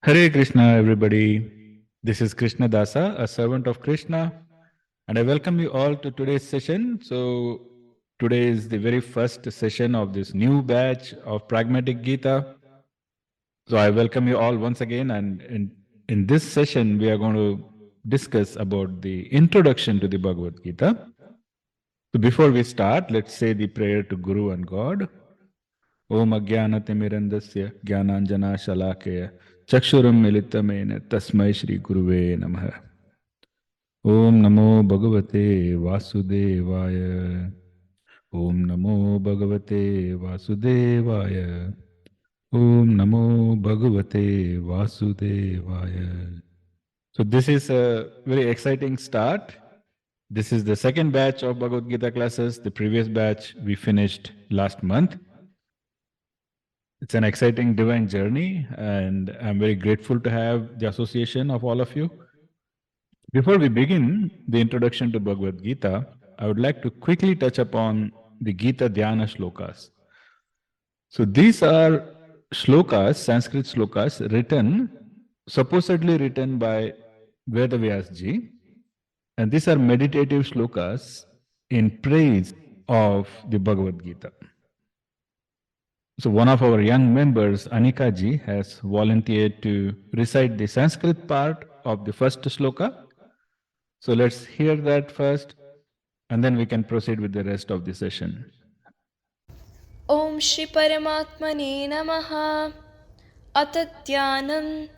Hare Krishna, everybody. This is Kṛṣṇadaasa, a servant of Krishna, and I welcome you all to today's session. So, today is the very first session of this new batch of Pragmatic Gita. So, I welcome you all once again, and in this session, we are going to discuss about the introduction to the Bhagavad Gita. So, before we start, let's say the prayer to Guru and God. Om Ajnanatimirandasya Jnananjana Shalakaya Chakshuram Militamena Tasmai Shri Guruve Namaha. Om Namo Bhagavate Vasudevaya. Om Namo Bhagavate Vasudevaya. Om Namo Bhagavate Vasudevaya. So this is a very exciting start. This is the second batch of Bhagavad Gita classes. The previous batch we finished last month. It's an exciting divine journey, and I'm very grateful to have the association of all of you. Before we begin the introduction to Bhagavad Gita, I would like to quickly touch upon the Gita Dhyana Shlokas. So these are shlokas, Sanskrit shlokas, supposedly written by Vedavyas ji, and these are meditative shlokas in praise of the Bhagavad Gita. So one of our young members, Anika ji, has volunteered to recite the Sanskrit part of the first shloka. So let's hear that first, and then we can proceed with the rest of the session. Om Shri Paramatmane Namaha Atadhyanam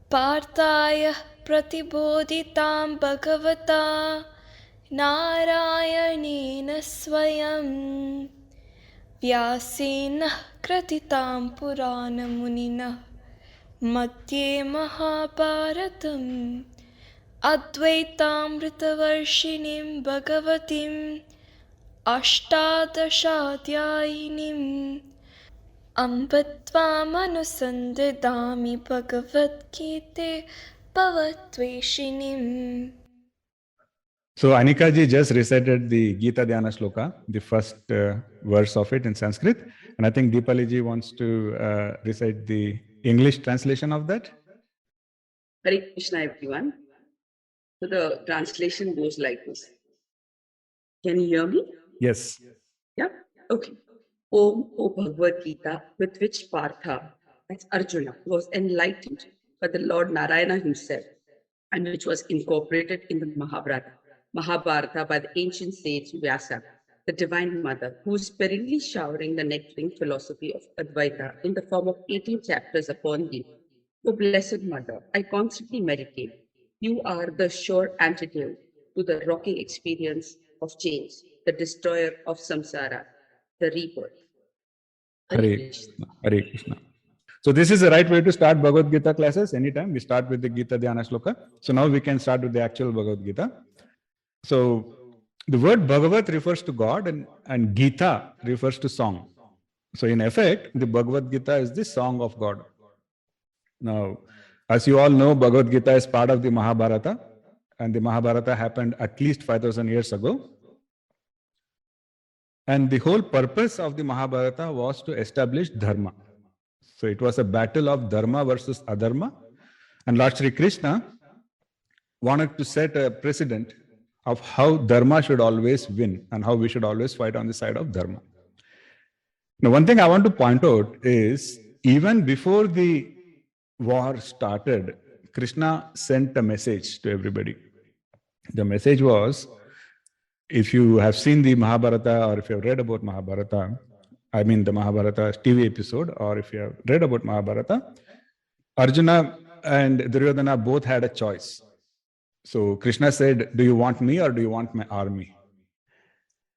Partaya Pratibodhitam Bhagavata Narayanena Swayam Vyasena Kratitam Purana Munina Madhye Mahabharatam Advaitamritavarshinim Bhagavatim Ashtadashaധ്യായിനിം Ambatvamanusandaami Bhagavad Gita Bhavatveshinim. So Anika ji just recited the Gita Dhyana Shloka, the first verse of it in Sanskrit, and I think Deepali ji wants to recite the English translation of that. Hare Krishna, everyone. So the translation goes like this. Can you hear me? Yes. Yeah? Okay. Om, O Bhagavad Gita, with which Partha, that's Arjuna, was enlightened by the Lord Narayana himself, and which was incorporated in the Mahabharata by the ancient sage Vyasa, the Divine Mother, who is sparingly showering the nectaring philosophy of Advaita in the form of 18 chapters upon thee. O Blessed Mother, I constantly meditate. You are the sure antidote to the rocking experience of change, the destroyer of samsara, the rebirth. Hare Krishna. Hare Krishna. So this is the right way to start Bhagavad Gita classes. Anytime we start with the Gita Dhyana Shloka. So now we can start with the actual Bhagavad Gita. So the word Bhagavat refers to God, and Gita refers to song. So in effect, the Bhagavad Gita is the song of God. Now, as you all know, Bhagavad Gita is part of the Mahabharata, and the Mahabharata happened at least 5,000 years ago. And the whole purpose of the Mahabharata was to establish dharma. So it was a battle of dharma versus adharma. And Lord Shri Krishna wanted to set a precedent of how dharma should always win and how we should always fight on the side of dharma. Now, one thing I want to point out is, even before the war started, Krishna sent a message to everybody. The message was, if you have seen the Mahabharata, or if you have read about Mahabharata, I mean the Mahabharata TV episode, or if you have read about Mahabharata, Arjuna and Duryodhana both had a choice. So Krishna said, do you want me or do you want my army?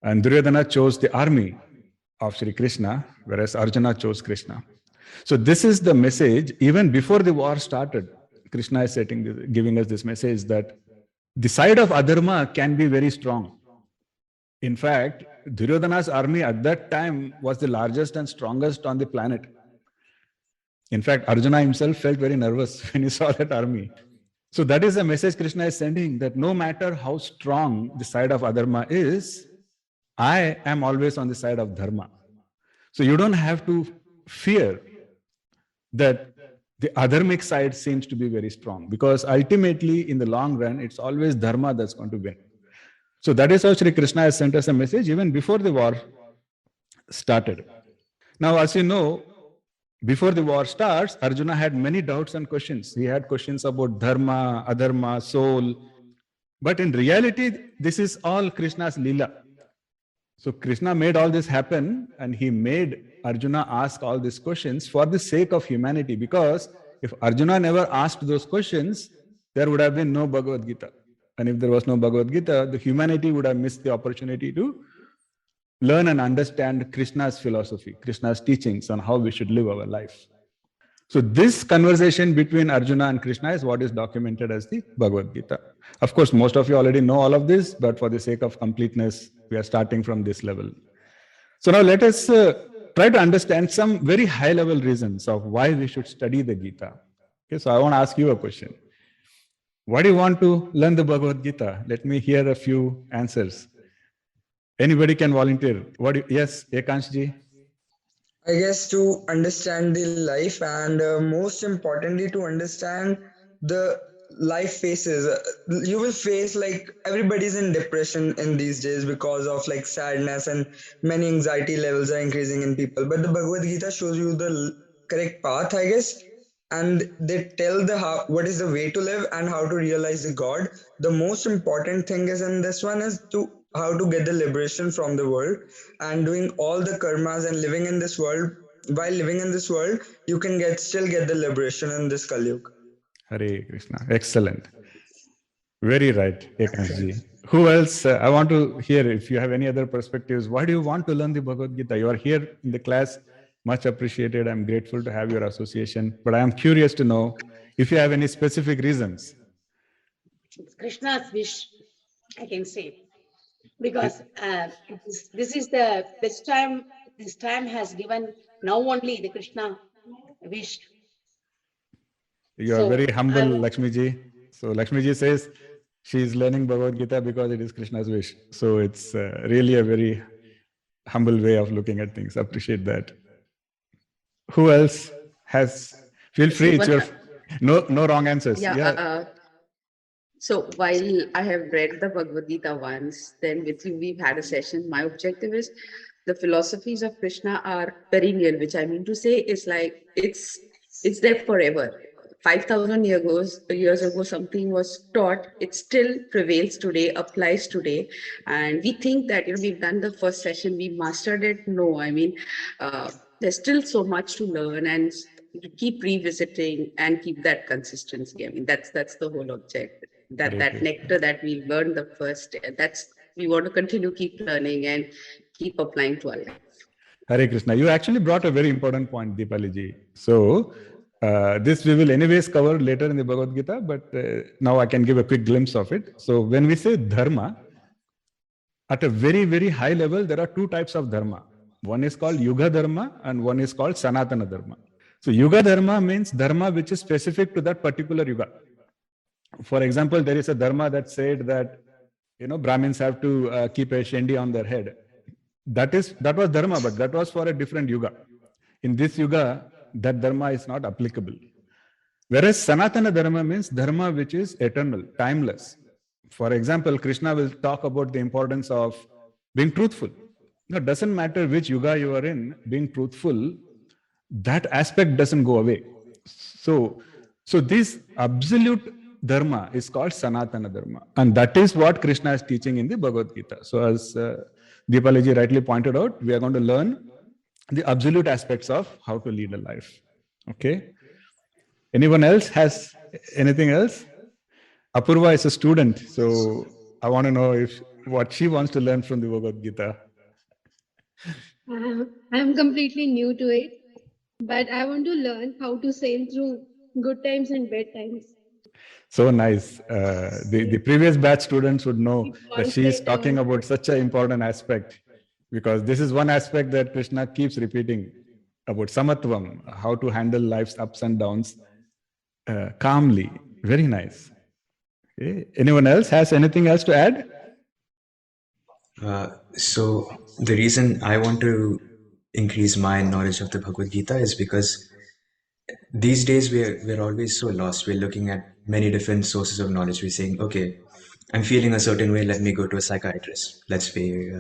And Duryodhana chose the army of Shri Krishna, whereas Arjuna chose Krishna. So this is the message. Even before the war started, Krishna is giving us this message that the side of adharma can be very strong. In fact, Duryodhana's army at that time was the largest and strongest on the planet. In fact, Arjuna himself felt very nervous when he saw that army. So that is the message Krishna is sending, that no matter how strong the side of adharma is, I am always on the side of dharma. So you don't have to fear that the adharmic side seems to be very strong, because ultimately in the long run, it's always dharma that's going to win. So that is how Sri Krishna has sent us a message even before the war started. Now, as you know, before the war starts, Arjuna had many doubts and questions. He had questions about dharma, adharma, soul. But in reality, this is all Krishna's lila. So Krishna made all this happen, and he made Arjuna ask all these questions for the sake of humanity. Because if Arjuna never asked those questions, there would have been no Bhagavad Gita. And if there was no Bhagavad Gita, the humanity would have missed the opportunity to learn and understand Krishna's philosophy, Krishna's teachings on how we should live our life. So this conversation between Arjuna and Krishna is what is documented as the Bhagavad Gita. Of course, most of you already know all of this, but for the sake of completeness, we are starting from this level. So now let us try to understand some very high-level reasons of why we should study the Gita. Okay, so I want to ask you a question. Why do you want to learn the Bhagavad Gita? Let me hear a few answers. Anybody can volunteer. Yes, Ekanshji? I guess to understand the life, and most importantly to understand the life phases. You will face, like, everybody's in depression in these days because of like sadness, and many anxiety levels are increasing in people. But the Bhagavad Gita shows you the correct path, I guess, and they tell what is the way to live and how to realize the God. The most important thing is in this one is how to get the liberation from the world, and doing all the karmas and living in this world. While living in this world, you can still get the liberation in this Kali Yuga. Hare Krishna. Excellent. Very right, Ekanshji. Who else? I want to hear if you have any other perspectives. Why do you want to learn the Bhagavad Gita? You are here in the class. Much appreciated. I'm grateful to have your association. But I am curious to know if you have any specific reasons. It's Krishna's wish, I can say. Because this is the best time. This time has given now only the Krishna wish. You are very humble, Lakshmiji. So Lakshmiji says she is learning Bhagavad Gita because it is Krishna's wish. So it's really a very humble way of looking at things. Appreciate that. Who else has? Feel free. It's your no wrong answers. Yeah. So while I have read the Bhagavad Gita once, then with you we've had a session. My objective is the philosophies of Krishna are perennial, which I mean to say is like it's there forever. 5,000 years ago, something was taught. It still prevails today, applies today, and we think that we've done the first session, we mastered it. No, I mean there's still so much to learn, and keep revisiting and keep that consistency. I mean that's the whole object. That nectar that we learned the first, we want to continue, keep learning and keep applying to our life. Hare Krishna. You actually brought a very important point, Deepaliji. So this we will anyways cover later in the Bhagavad Gita, but now I can give a quick glimpse of it. So when we say dharma, at a very, very high level, there are two types of dharma. One is called Yuga Dharma and one is called Sanatana Dharma. So Yuga Dharma means dharma which is specific to that particular Yuga. For example, there is a dharma that said that Brahmins have to keep a shendi on their head. That was dharma, but that was for a different yuga. In this yuga, that dharma is not applicable. Whereas Sanatana Dharma means dharma which is eternal, timeless. For example, Krishna will talk about the importance of being truthful. It doesn't matter which yuga you are in, being truthful, that aspect doesn't go away. So this absolute dharma is called Sanatana Dharma. And that is what Krishna is teaching in the Bhagavad Gita. So as Deepalaji rightly pointed out, we are going to learn the absolute aspects of how to lead a life. Okay? Anyone else has anything else? Apurva is a student, so I want to know what she wants to learn from the Bhagavad Gita. I'm completely new to it, but I want to learn how to sail through good times and bad times. So nice. The previous batch students would know that she is talking about such an important aspect, because this is one aspect that Krishna keeps repeating about samatvam, how to handle life's ups and downs calmly. Very nice. Okay. Anyone else has anything else to add? So the reason I want to increase my knowledge of the Bhagavad Gita is because these days we're always so lost. We're looking at many different sources of knowledge. We're saying, okay, I'm feeling a certain way. Let me go to a psychiatrist. Let's pay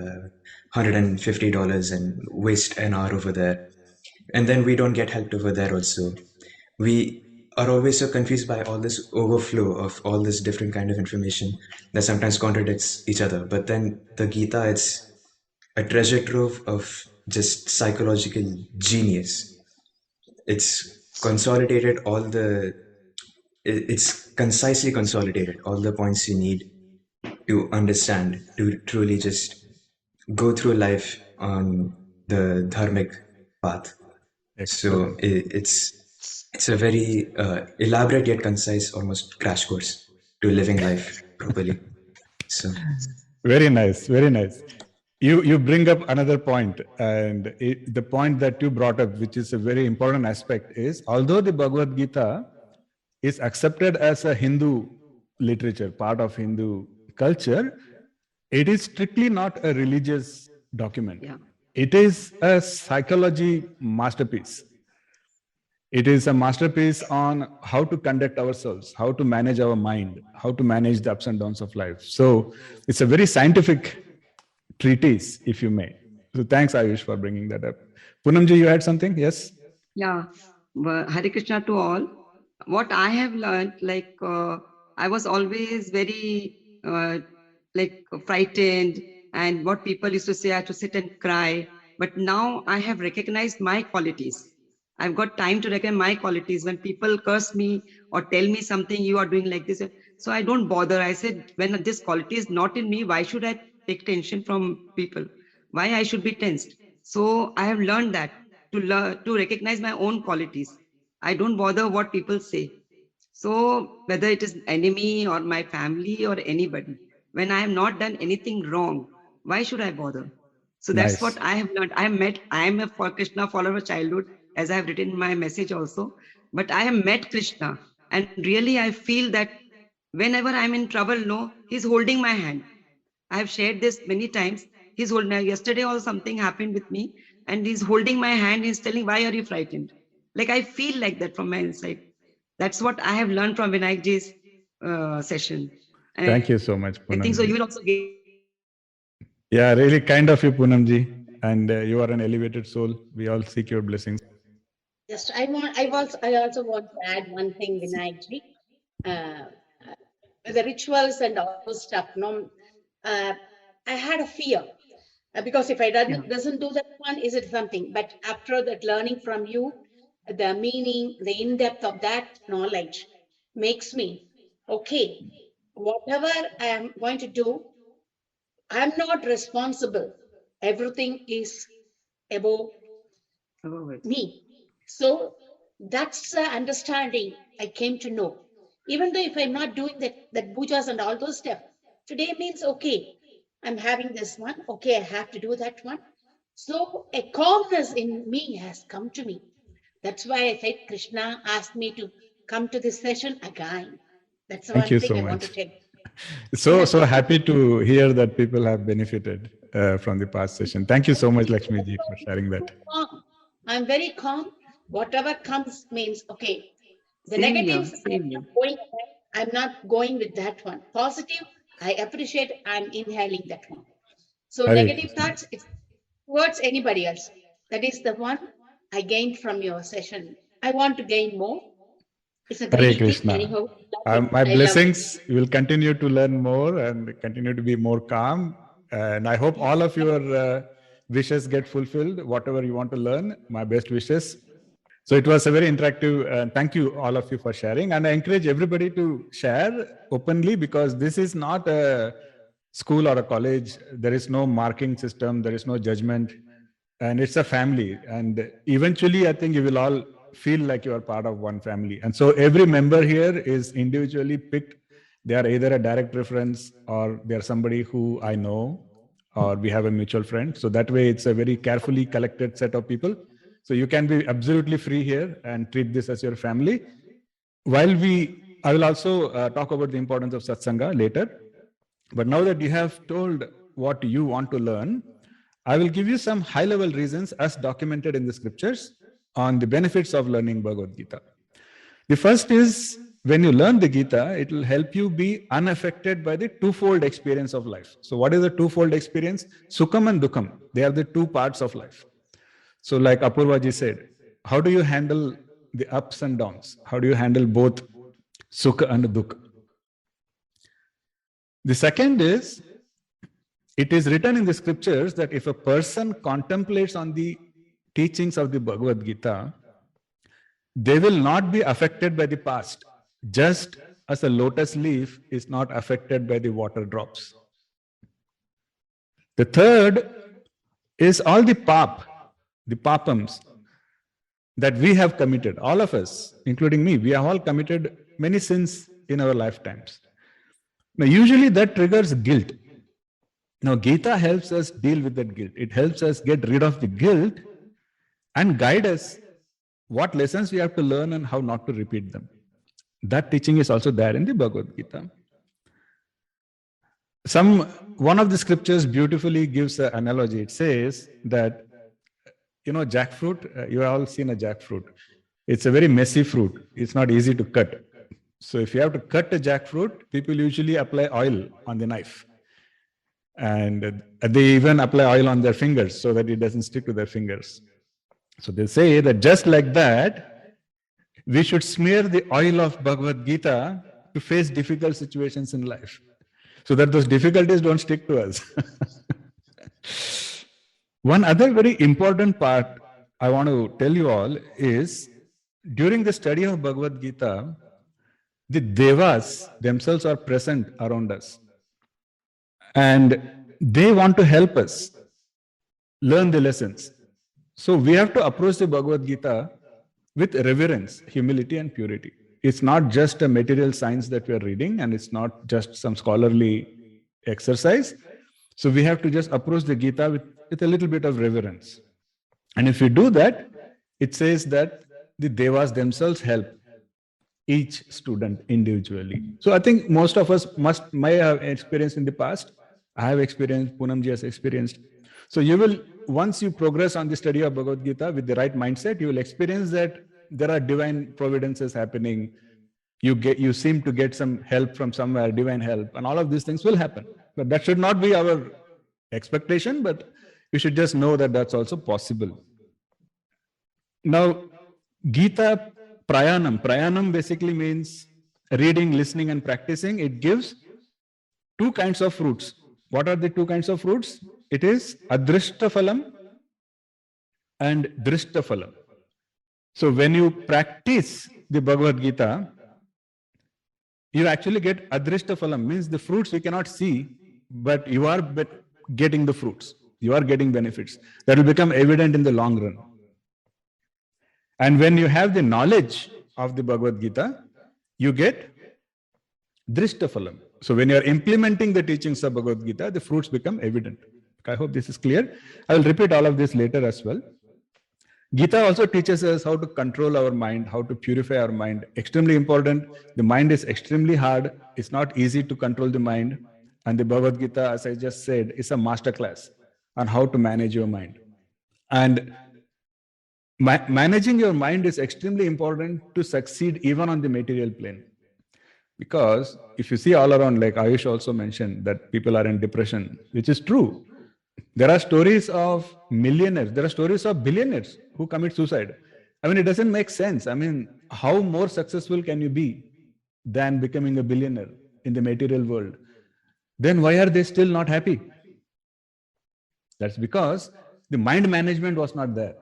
$150 and waste an hour over there, and then we don't get helped over there also. We are always so confused by all this overflow of all this different kind of information that sometimes contradicts each other. But then the Gita, it's a treasure trove of just psychological genius. It's consolidated all the it's concisely consolidated all the points you need to understand, to truly just go through life on the dharmic path. So it's a very elaborate yet concise, almost crash course to living life properly. So Very nice, very nice. You bring up another point, and the point that you brought up, which is a very important aspect, is although the Bhagavad Gita is accepted as a Hindu literature, part of Hindu culture, it is strictly not a religious document. Yeah. It is a psychology masterpiece. It is a masterpiece on how to conduct ourselves, how to manage our mind, how to manage the ups and downs of life. So it's a very scientific treatise, if you may. So thanks, Ayush, for bringing that up. Poonamji, you had something? Yes? Yeah, Hare Krishna to all. What I have learned, like I was always very like frightened, and what people used to say, I had to sit and cry. But now I have recognized my qualities. I've got time to recognize my qualities. When people curse me or tell me something, you are doing like this, so I don't bother. I said, when this quality is not in me, why should I take tension from people? Why I should be tensed? So I have learned that to recognize my own qualities. I don't bother what people say. So whether it is enemy or my family or anybody, when I have not done anything wrong, why should I bother? So that's what I have learned. I am a Krishna follower of childhood, as I have written in my message also. But I have met Krishna, and really I feel that whenever I'm in trouble, no, he's holding my hand. I have shared this many times. He's holding. Yesterday, also something happened with me, and he's holding my hand. He's telling, "Why are you frightened?" Like I feel like that from my inside. That's what I have learned from Vinayakji's session. And Thank you so much, I think so. Poonamji. You will also get. Yeah, really kind of you, Poonamji. And you are an elevated soul. We all seek your blessings. Just I also want to add one thing, Vinayakji. The rituals and all those stuff. No, I had a fear because if I doesn't do that one, is it something? But after that, learning from you, the meaning, the in depth of that knowledge makes me okay. Whatever I am going to do, I'm not responsible. Everything is above me. So that's the understanding I came to know. Even though if I'm not doing that pujas and all those stuff, today means okay, I'm having this one, okay, I have to do that one. So a calmness in me has come to me. That's why I said Krishna asked me to come to this session again. That's Thank one you thing so I want to much. tell. So happy to hear that people have benefited from the past session. Thank you so much, Lakshmi ji, for sharing that. I'm very calm. Whatever comes means okay. The negatives, I'm not going with that one. Positive, I appreciate, I'm inhaling that one. So Hare negative Krishna. thoughts, it's towards anybody else. That is the one I gained from your session. I want to gain more. It's a Hare great thing. Krishna. Anyhow, My I love it. blessings, you will continue to learn more and continue to be more calm. And I hope all of your wishes get fulfilled, whatever you want to learn. My best wishes. So it was a very interactive, and thank you all of you for sharing. And I encourage everybody to share openly, because this is not a school or a college. There is no marking system. There is no judgment. And it's a family. And eventually, I think you will all feel like you are part of one family. And so every member here is individually picked. They are either a direct reference, or they are somebody who I know, or we have a mutual friend. So that way it's a very carefully collected set of people. So you can be absolutely free here and treat this as your family. I will also talk about the importance of satsanga later. But now that you have told what you want to learn, I will give you some high-level reasons as documented in the scriptures. on the benefits of learning Bhagavad Gita. The first is, when you learn the Gita, it will help you be unaffected by the twofold experience of life. So what is the twofold experience? Sukham and Dukham. They are the two parts of life. So like Apurvaji said, how do you handle the ups and downs? How do you handle both Sukha and Dukha? The second is, it is written in the scriptures that if a person contemplates on the teachings of the Bhagavad Gita, they will not be affected by the past, just as a lotus leaf is not affected by the water drops. The third is all the papams that we have committed, all of us, including me, we have all committed many sins in our lifetimes. Now, usually that triggers guilt. Now, Gita helps us deal with that guilt. It helps us get rid of the guilt and guide us what lessons we have to learn and how not to repeat them. That teaching is also there in the Bhagavad Gita. One of the scriptures beautifully gives an analogy. It says that, jackfruit, you have all seen a jackfruit. It's a very messy fruit. It's not easy to cut. So if you have to cut a jackfruit, people usually apply oil on the knife. And they even apply oil on their fingers so that it doesn't stick to their fingers. So they say that just like that, we should smear the oil of Bhagavad Gita to face difficult situations in life, so that those difficulties don't stick to us. One other very important part I want to tell you all is, during the study of Bhagavad Gita, the devas themselves are present around us. And they want to help us learn the lessons. So we have to approach the Bhagavad Gita with reverence, humility, and purity. It's not just a material science that we are reading, and it's not just some scholarly exercise. So we have to just approach the Gita with a little bit of reverence. And if we do that, it says that the devas themselves help each student individually. So I think most of us may have experienced in the past. I have experienced, Poonamji has experienced. So you will, once you progress on the study of Bhagavad Gita with the right mindset, you will experience that there are divine providences happening. You seem to get some help from somewhere, divine help, and all of these things will happen. But that should not be our expectation, but we should just know that that's also possible. Now, Gita Prayanam. Prayanam basically means reading, listening, and practicing. It gives two kinds of fruits. What are the two kinds of fruits? It is Adrishtaphalam and Drishtaphalam. So when you practice the Bhagavad Gita, you actually get Adrishtaphalam, means the fruits we cannot see, but you are getting the fruits. You are getting benefits. That will become evident in the long run. And when you have the knowledge of the Bhagavad Gita, you get Drishtaphalam. So when you are implementing the teachings of Bhagavad Gita, the fruits become evident. I hope this is clear. I will repeat all of this later as well. Gita also teaches us how to control our mind, how to purify our mind. Extremely important. The mind is extremely hard. It's not easy to control the mind. And the Bhagavad Gita, as I just said, is a masterclass on how to manage your mind. And managing your mind is extremely important to succeed even on the material plane. Because if you see all around, like Ayush also mentioned, that people are in depression, which is true. There are stories of millionaires, there are stories of billionaires who commit suicide. I mean, it doesn't make sense. I mean, how more successful can you be than becoming a billionaire in the material world? Then why are they still not happy? That's because the mind management was not there.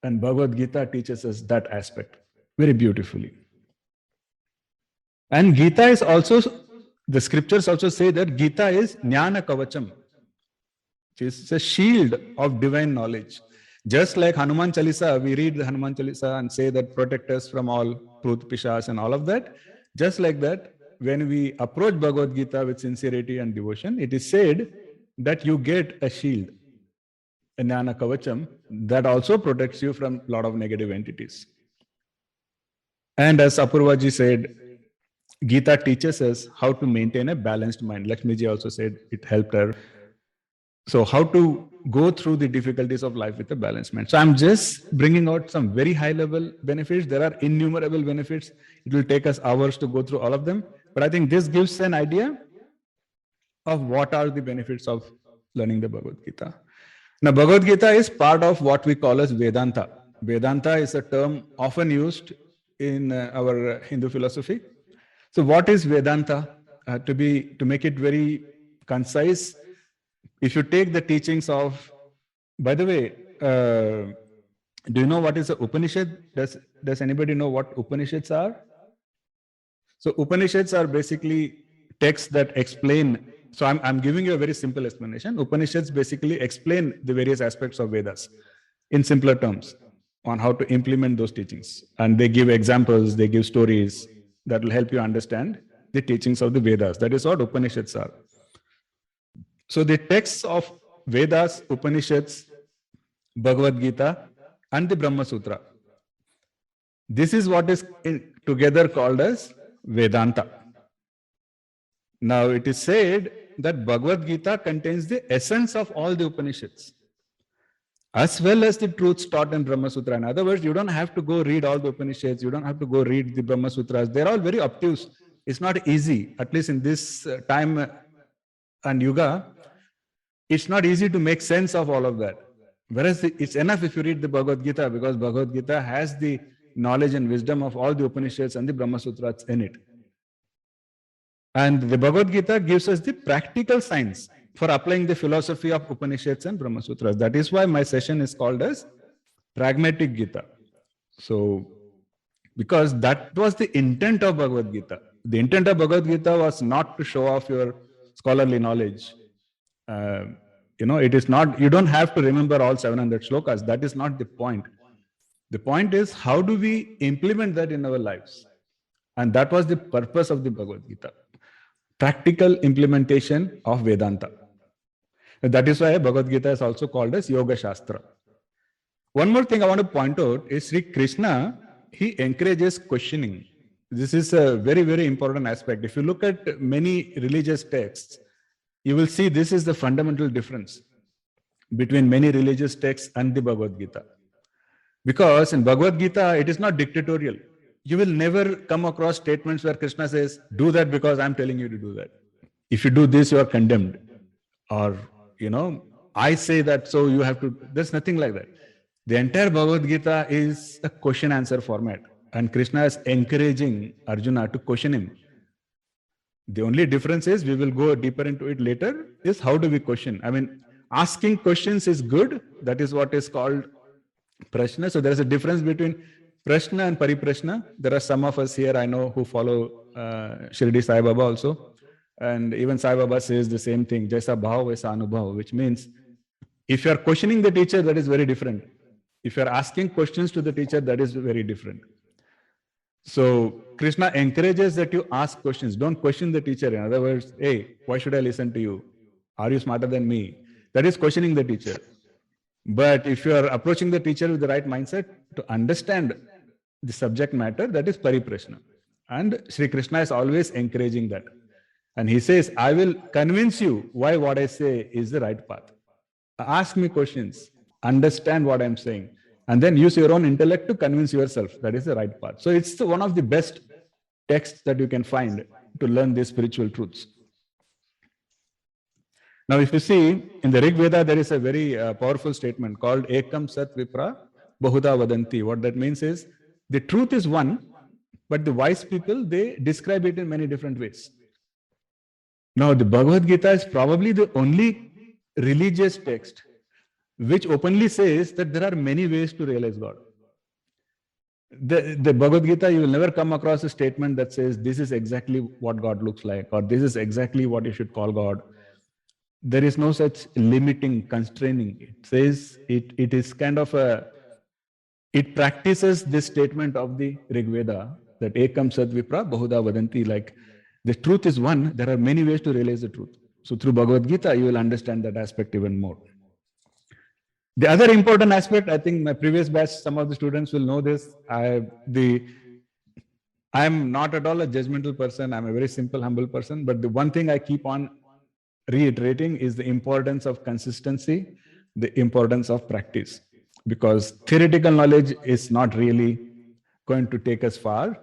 And Bhagavad Gita teaches us that aspect very beautifully. And Gita is also, the scriptures also say that Gita is Jnana Kavacham. It's a shield of divine knowledge. Just like Hanuman Chalisa, we read the Hanuman Chalisa and say that protect us from all Prut, Pishas and all of that. Just like that, when we approach Bhagavad Gita with sincerity and devotion, it is said that you get a shield, a Jnana Kavacham, that also protects you from a lot of negative entities. And as Apurvaji said, Gita teaches us how to maintain a balanced mind. Lakshmiji also said it helped her. So how to go through the difficulties of life with a balanced mind. So I'm just bringing out some very high level benefits. There are innumerable benefits. It will take us hours to go through all of them. But I think this gives an idea of what are the benefits of learning the Bhagavad Gita. Now, Bhagavad Gita is part of what we call as Vedanta. Vedanta is a term often used in our Hindu philosophy. So what is Vedanta? To make it very concise, if you take the teachings of, by the way, do you know what is a Upanishad? Does anybody know what Upanishads are? So Upanishads are basically texts that explain. So I'm giving you a very simple explanation. Upanishads basically explain the various aspects of Vedas in simpler terms on how to implement those teachings. And they give examples, they give stories that will help you understand the teachings of the Vedas. That is what Upanishads are. So the texts of Vedas, Upanishads, Bhagavad Gita, and the Brahma Sutra. This is what is together called as Vedanta. Now it is said that Bhagavad Gita contains the essence of all the Upanishads, as well as the truths taught in Brahma Sutra. In other words, you don't have to go read all the Upanishads, you don't have to go read the Brahma Sutras. They're all very obtuse. It's not easy, at least in this time and yuga, it's not easy to make sense of all of that. Whereas it's enough if you read the Bhagavad Gita, because Bhagavad Gita has the knowledge and wisdom of all the Upanishads and the Brahma Sutras in it. And the Bhagavad Gita gives us the practical science for applying the philosophy of Upanishads and Brahma Sutras. That is why my session is called as Pragmatic Gita. So, because that was the intent of Bhagavad Gita. The intent of Bhagavad Gita was not to show off your scholarly knowledge. It is not, you don't have to remember all 700 shlokas. That is not the point. The point is, how do we implement that in our lives? And that was the purpose of the Bhagavad Gita. Practical implementation of Vedanta. That is why Bhagavad Gita is also called as Yoga Shastra. One more thing I want to point out is Sri Krishna, he encourages questioning. This is a very, very important aspect. If you look at many religious texts, you will see this is the fundamental difference between many religious texts and the Bhagavad Gita. Because in Bhagavad Gita, it is not dictatorial. You will never come across statements where Krishna says, do that because I'm telling you to do that. If you do this, you are condemned. Or, I say that, so you have to, there's nothing like that. The entire Bhagavad Gita is a question answer format. And Krishna is encouraging Arjuna to question him. The only difference is, we will go deeper into it later, is how do we question? I mean, asking questions is good. That is what is called prashna. So there is a difference between prashna and pariprashna. There are some of us here I know who follow Shirdi Sai Baba also. And even Sai Baba says the same thing, Jaisa bhav, vaisa anubhav, which means if you are questioning the teacher, that is very different. If you are asking questions to the teacher, that is very different. So Krishna encourages that you ask questions. Don't question the teacher. In other words, hey, why should I listen to you? Are you smarter than me? That is questioning the teacher. But if you are approaching the teacher with the right mindset to understand the subject matter, that is pariprashna. And Sri Krishna is always encouraging that. And he says, I will convince you why what I say is the right path. Ask me questions, understand what I'm saying, and then use your own intellect to convince yourself that is the right path. So it's one of the best texts that you can find to learn these spiritual truths. Now, if you see in the Rig Veda, there is a very powerful statement called Ekam Sat Vipra Bahuda Vadanti. What that means is, the truth is one, but the wise people, they describe it in many different ways. Now, the Bhagavad Gita is probably the only religious text which openly says that there are many ways to realize God. The Bhagavad Gita, you will never come across a statement that says this is exactly what God looks like, or this is exactly what you should call God. There is no such limiting, constraining. It says it is kind of it practices this statement of the Rig Veda that Ekam Sat Vipra Bahuda Vadanti, like the truth is one, there are many ways to realize the truth. So through Bhagavad Gita, you will understand that aspect even more. The other important aspect, I think my previous batch, some of the students will know this. I am not at all a judgmental person. I'm a very simple, humble person. But the one thing I keep on reiterating is the importance of consistency, the importance of practice. Because theoretical knowledge is not really going to take us far.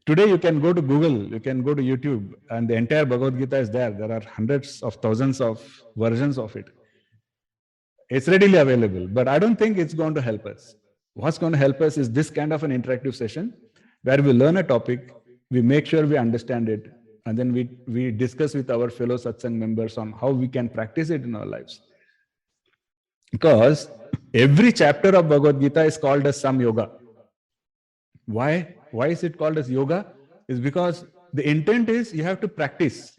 Today you can go to Google, you can go to YouTube, and the entire Bhagavad Gita is there. There are hundreds of thousands of versions of it. It's readily available, but I don't think it's going to help us. What's going to help us is this kind of an interactive session where we learn a topic, we make sure we understand it, and then we discuss with our fellow satsang members on how we can practice it in our lives. Because every chapter of Bhagavad Gita is called as some yoga. Why? Why is it called as yoga? Is because the intent is you have to practice.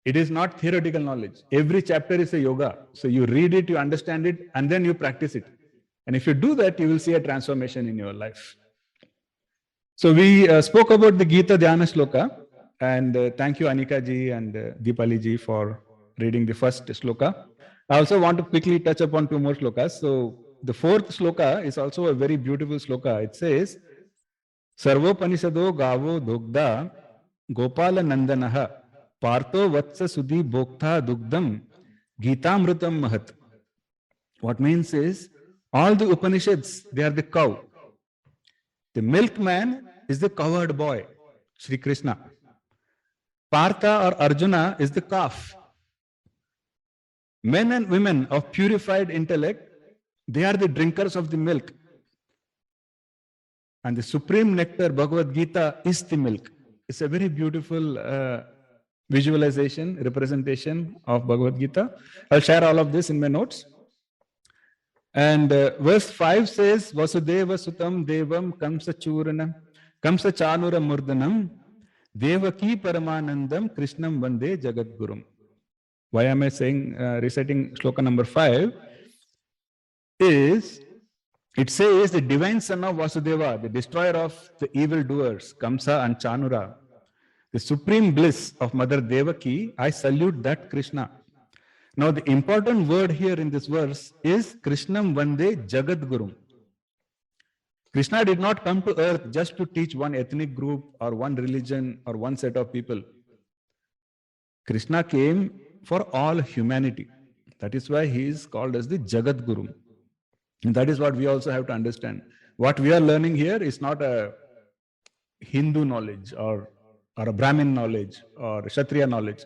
It is not theoretical knowledge. Every chapter is a yoga. So you read it, you understand it, and then you practice it. And if you do that, you will see a transformation in your life. So we spoke about the Gita Dhyana Shloka. And thank you, Anika ji and Deepali ji, for reading the first shloka. I also want to quickly touch upon two more shlokas. So the fourth shloka is also a very beautiful shloka. It says, Sarvopanishado gavo dogda gopala nandanaha partho vatsa sudhi bhoktha dugdam gitamrutam mahat. What means is, all the Upanishads, they are the cow. The milkman is the cowherd boy, Sri Krishna. Partha or Arjuna is the calf. Men and women of purified intellect, they are the drinkers of the milk. And the supreme nectar, Bhagavad Gita, is the milk. It's a very beautiful visualization, representation of Bhagavad Gita. I'll share all of this in my notes. And verse 5 says, Vasudeva Sutam Devam Kamsa Churanam Kamsa Chanura Murdanam Devaki Paramanandam Krishnam Vande Jagadgurum. Why am I saying, reciting shloka number 5? Is it says the divine son of Vasudeva, the destroyer of the evildoers, Kamsa and Chanura, the supreme bliss of Mother Devaki, I salute that Krishna. Now the important word here in this verse is Krishnam Vande Jagadgurum. Krishna did not come to earth just to teach one ethnic group or one religion or one set of people. Krishna came for all humanity. That is why he is called as the Jagadguru. And that is what we also have to understand. What we are learning here is not a Hindu knowledge or a Brahmin knowledge or Kshatriya knowledge.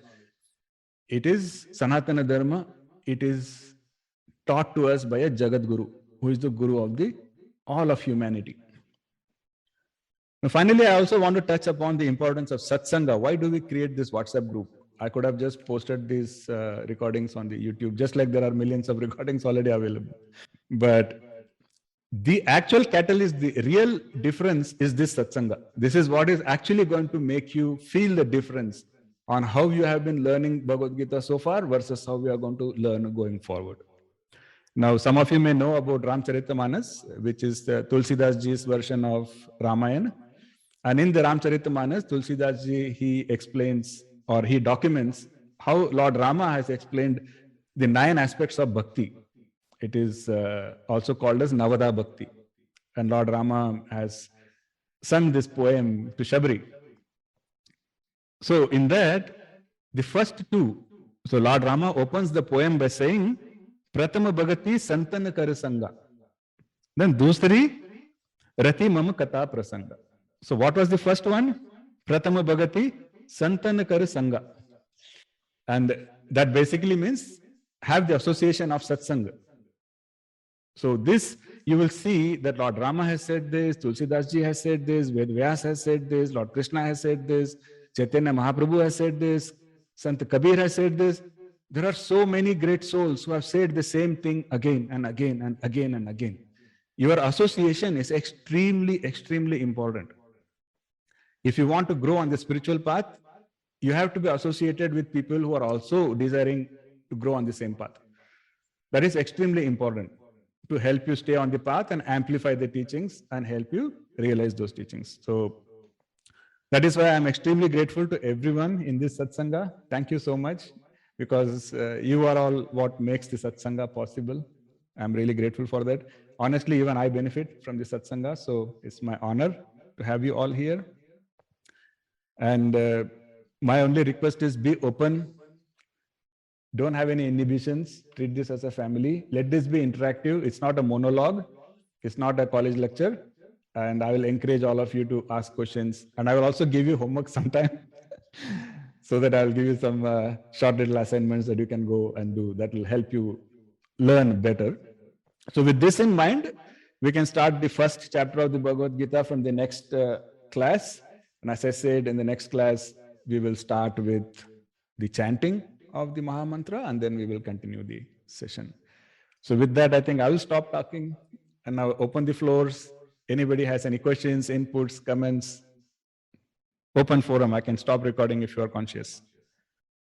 It is Sanatana Dharma. It is taught to us by a Jagadguru, who is the Guru of the all of humanity. Now, finally, I also want to touch upon the importance of Satsanga. Why do we create this WhatsApp group? I could have just posted these recordings on the YouTube, just like there are millions of recordings already available. But the actual catalyst, the real difference is this Satsanga. This is what is actually going to make you feel the difference on how you have been learning Bhagavad Gita so far versus how we are going to learn going forward. Now, some of you may know about Ramcharitamanas, which is the Tulsidas ji's version of Ramayana. And in the Ramcharitamanas, Tulsidas ji, he explains or he documents how Lord Rama has explained the 9 aspects of bhakti. It is also called as Navada Bhakti. And Lord Rama has sung this poem to Shabri. So in that, the first 2, so Lord Rama opens the poem by saying, Pratama Bhagati Santana Kar Sanga. Then Dusri Rati Mama Kata Prasanga. So what was the first one? Pratama Bhagati Santana Kar Sanga. And that basically means have the association of Satsanga. So this, you will see that Lord Rama has said this, Tulsidas ji has said this, Ved Vyas has said this, Lord Krishna has said this, Chaitanya Mahaprabhu has said this, Sant Kabir has said this. There are so many great souls who have said the same thing again and again and again and again. Your association is extremely, extremely important. If you want to grow on the spiritual path, you have to be associated with people who are also desiring to grow on the same path. That is extremely important to help you stay on the path and amplify the teachings and help you realize those teachings. So that is why I'm extremely grateful to everyone in this Satsanga. Thank you so much, because you are all what makes the Satsanga possible. I'm really grateful for that. Honestly, even I benefit from the Satsanga, so it's my honor to have you all here. And my only request is be open, Don't have any inhibitions. Treat this as a family. Let this be interactive. It's not a monologue. It's not a college lecture. And I will encourage all of you to ask questions. And I will also give you homework sometime so that I'll give you some short little assignments that you can go and do. That will help you learn better. So with this in mind, we can start the first chapter of the Bhagavad Gita from the next class. And as I said, in the next class, we will start with the chanting of the Maha Mantra, and then we will continue the session. So with that, I think I will stop talking and now open the floors. Anybody has any questions, inputs, comments? Open forum. I can stop recording if you are conscious.